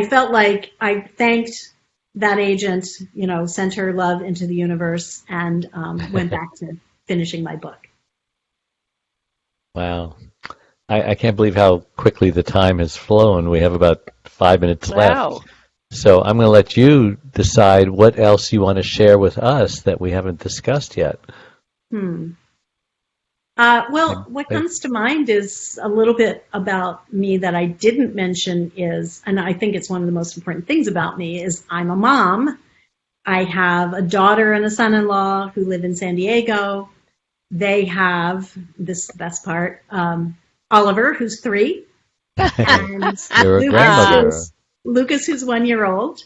felt like I thanked that agent, sent her love into the universe, and went back to finishing my book.
Wow. I can't believe how quickly the time has flown. We have about 5 minutes left. So I'm going to let you decide what else you want to share with us that we haven't discussed yet.
Well, what comes to mind is a little bit about me that I didn't mention is, and I think it's one of the most important things about me, is I'm a mom. I have a daughter and a son-in-law who live in San Diego. They have, this is the best part, Oliver, who's 3, and Lucas, who's 1 year old.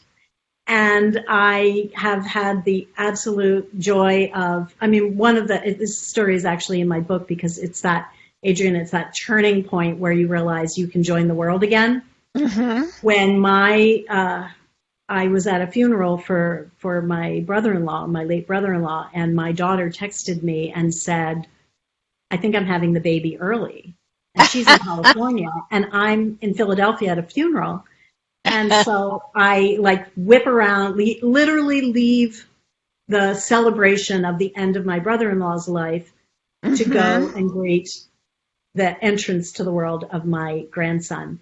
And I have had the absolute joy of, this story is actually in my book, because it's that, Adrienne, it's that turning point where you realize you can join the world again. Mm-hmm. When I was at a funeral for my brother-in-law, my late brother-in-law, and my daughter texted me and said, I think I'm having the baby early. And she's in California, and I'm in Philadelphia at a funeral. And so I whip around, literally leave the celebration of the end of my brother-in-law's life to go and greet the entrance to the world of my grandson.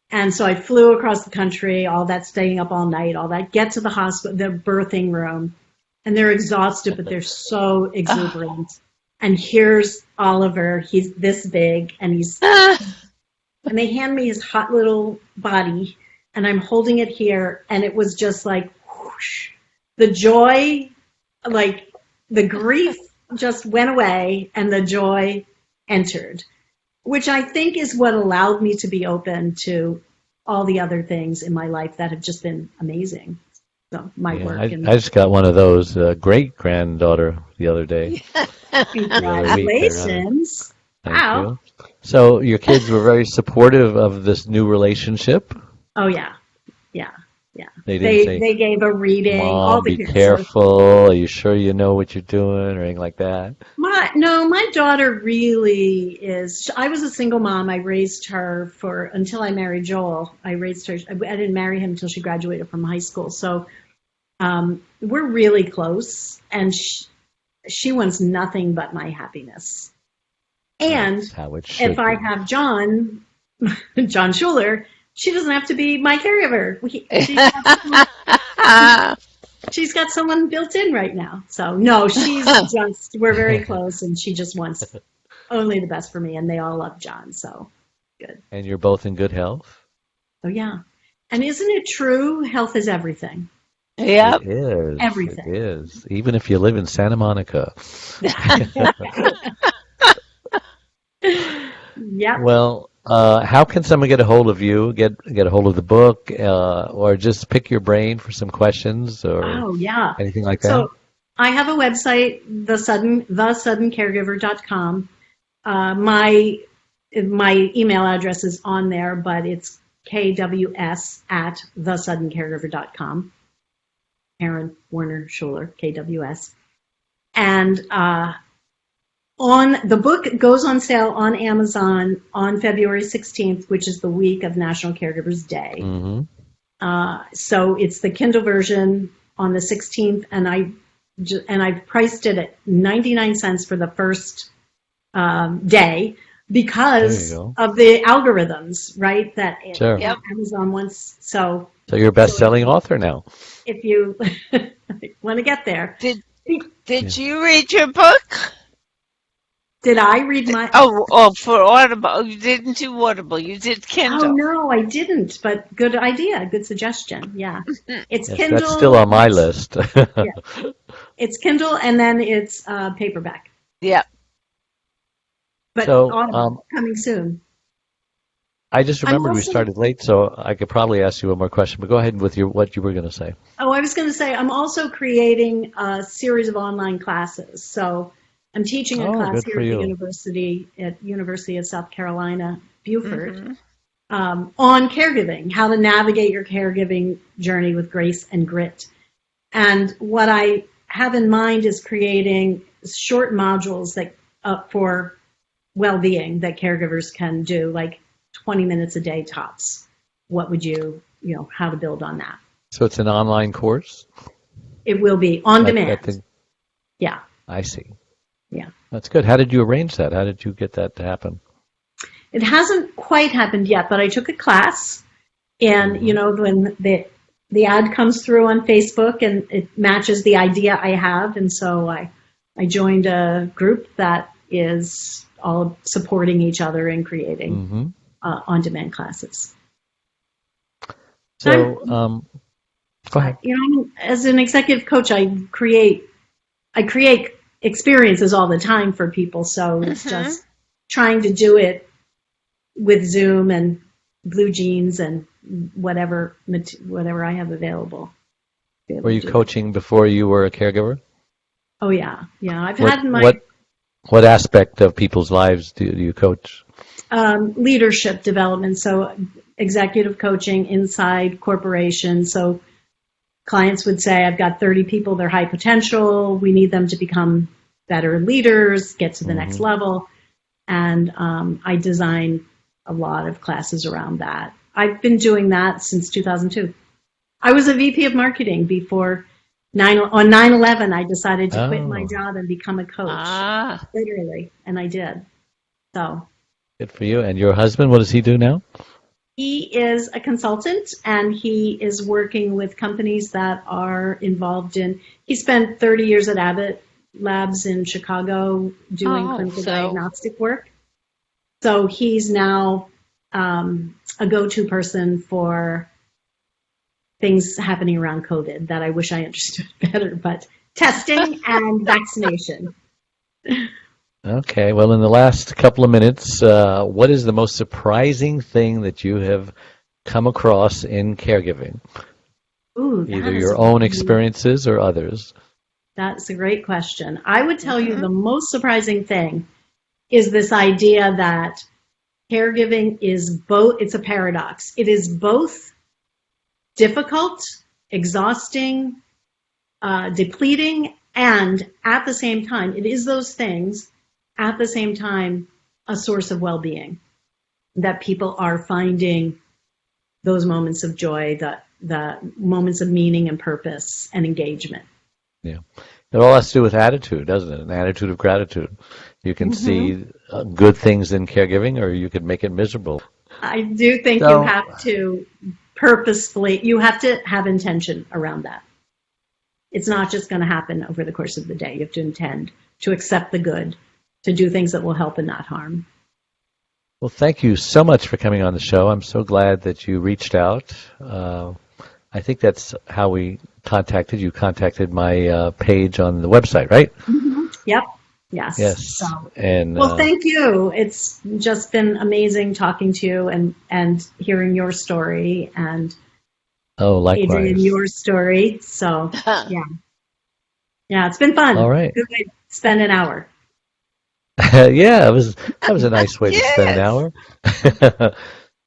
And so I flew across the country, all that, staying up all night, all that, get to the hospital, the birthing room, and they're exhausted, but they're so exuberant. And here's Oliver, he's this big, and and they hand me his hot little body, and I'm holding it here, and it was just like, whoosh. The joy, the grief just went away, and the joy entered. which I think is what allowed me to be open to all the other things in my life that have just been amazing. So my
Yeah,
work
I
and
just got one of those great granddaughter the other day, the other week there, rather.
congratulations.
Thank
Wow.
you. So your kids were very supportive of this new relationship.
Oh yeah. Yeah. Yeah.
They didn't
They
say,
they gave a reading, all
"Mom,
the
be
kids. So
careful. Are you sure you know what you're doing?" or anything like that.
my daughter really is. I was a single mom. I raised her for until I married Joel. I raised her. I didn't marry him until she graduated from high school. So we're really close, and she wants nothing but my happiness. And
That's how it
if
should
I
be.
have John Schueler, she doesn't have to be my caregiver. She's got someone built in right now. So no, we're very close, and she just wants only the best for me, and they all love John. So good.
And you're both in good health?
Oh yeah. And isn't it true? Health is everything.
Yep.
It is. It
Everything.
is. Even if you live in Santa Monica.
Yep.
Well, how can someone get a hold of you, get a hold of the book, or just pick your brain for some questions or
Oh yeah.
anything like that?
So I have a website, thesuddencaregiver.com. My email address is on there, but it's kws@thesuddencaregiver.com. Aaron Warner Schueler, KWS. And the book goes on sale on Amazon on February 16th, which is the week of National Caregivers Day.
Mm-hmm.
So it's the Kindle version on the 16th, and I've priced it at 99 cents for the first day because of the algorithms, right? That
Sure.
Yep.
Amazon wants. So
you're a best-selling author now.
if you want to get there,
Did you read your book?
did I read my?
For Audible. Oh, you didn't do Audible. You did Kindle.
Oh no, I didn't. But good idea, good suggestion. Yeah, it's
Yes,
Kindle.
that's still on my list.
Yeah. It's Kindle, and then it's paperback.
Yep.
But
So,
Audible coming soon.
I just remembered we
also-
started late, so I could probably ask you one more question. But go ahead with what you were going to say.
Oh, I was going to say I'm also creating a series of online classes. So I'm teaching a class
good
here
for
at the
you.
University of South Carolina, Beaufort, on caregiving, how to navigate your caregiving journey with grace and grit. And what I have in mind is creating short modules that for well-being that caregivers can do, like 20 minutes a day tops. What would how to build on that?
So it's an online course?
It will be on demand. Yeah.
I see.
Yeah.
That's good. How did you arrange that? How did you get that to happen?
It hasn't quite happened yet, but I took a class, and when the ad comes through on Facebook and it matches the idea I have, and so I joined a group that is all supporting each other and creating on-demand classes.
So, go ahead.
As an executive coach, I create experiences all the time for people, so it's just trying to do it with Zoom and Blue Jeans and whatever I have available.
Were you coaching before you were a caregiver?
Oh yeah. I've
What,
had my
what aspect of people's lives do you coach?
leadership development, so executive coaching inside corporations. So clients would say, I've got 30 people, they're high potential, we need them to become better leaders, get to the next level. And I design a lot of classes around that. I've been doing that since 2002. I was a VP of marketing before on 9/11. I decided to quit my job and become a coach, literally, and I did. So
good for you. And your husband, what does he do now?
he is a consultant, and he is working with companies that are involved in. He spent 30 years at Abbott Labs in Chicago doing clinical diagnostic work. So he's now a go-to person for things happening around COVID that I wish I understood better, but testing and vaccination.
Okay, well, in the last couple of minutes, what is the most surprising thing that you have come across in caregiving?
Ooh,
Either your own experiences or others.
that's a great question. I would tell you the most surprising thing is this idea that caregiving is both, it's a paradox. It is both difficult, exhausting, depleting, and at the same time, it is those things, at the same time, a source of well-being, that people are finding those moments of joy, the moments of meaning and purpose and engagement.
Yeah. It all has to do with attitude, doesn't it? An attitude of gratitude. You can see good things in caregiving, or you could make it miserable.
I do think you have to purposefully, you have to have intention around that. It's not just going to happen over the course of the day. You have to intend to accept the good, to do things that will help and not harm.
Well, thank you so much for coming on the show. I'm so glad that you reached out. I think that's how we contacted you. Contacted my page on the website, right?
Mm-hmm. Yep. Yes.
Yes.
So,
and
well, thank you. It's just been amazing talking to you and hearing your story, and
likewise.
Adrian, your story. So yeah, it's been fun.
All right.
Good way to spend an hour.
Yeah, that was a nice way to spend an hour.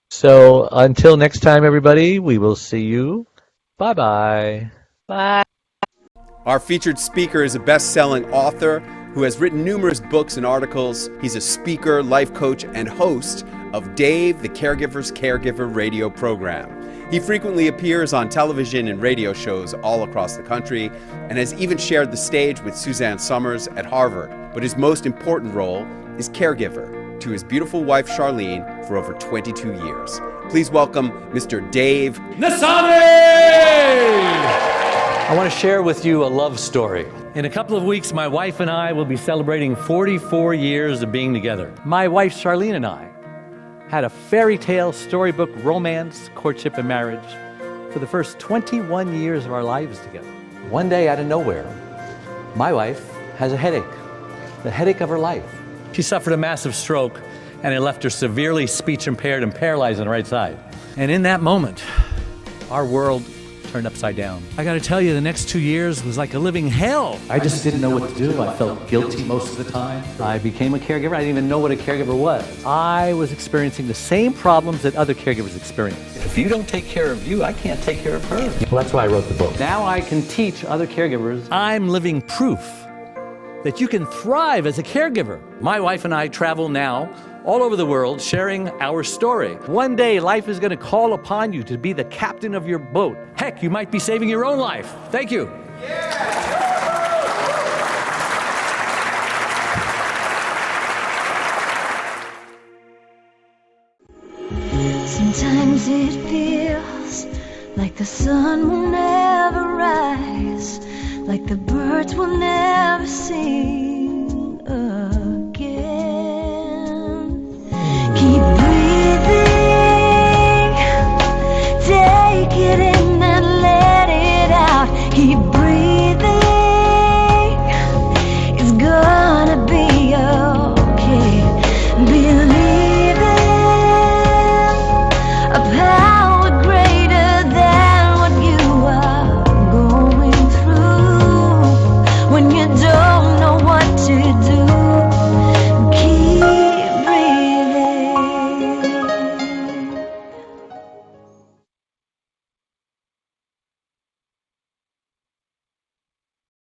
So until next time, everybody, we will see you. Bye-bye.
Bye.
Our featured speaker is a best-selling author who has written numerous books and articles. He's a speaker, life coach, and host of Dave the Caregiver's Caregiver radio program. He frequently appears on television and radio shows all across the country and has even shared the stage with Suzanne Summers at Harvard. But his most important role is caregiver to his beautiful wife Charlene for over 22 years. Please welcome Mr. Dave Nasani!
I want to share with you a love story. In a couple of weeks, my wife and I will be celebrating 44 years of being together. My wife Charlene and I had a fairy tale, storybook, romance, courtship, and marriage for the first 21 years of our lives together. One day, out of nowhere, my wife has a headache, the headache of her life. She suffered a massive stroke, and it left her severely speech impaired and paralyzed on the right side. And in that moment, our world turned upside down. I got to tell you, the next 2 years was like a living hell. I just didn't know what to do. I felt guilty most of the time. I became a caregiver. I didn't even know what a caregiver was. I was experiencing the same problems that other caregivers experience. If you don't take care of you, I can't take care of her. Well, that's why I wrote the book. Now I can teach other caregivers. I'm living proof that you can thrive as a caregiver. My wife and I travel now all over the world sharing our story. One day, life is going to call upon you to be the captain of your boat. Heck, you might be saving your own life. Thank you.
Sometimes it feels like the sun will never rise, like the birds will never sing.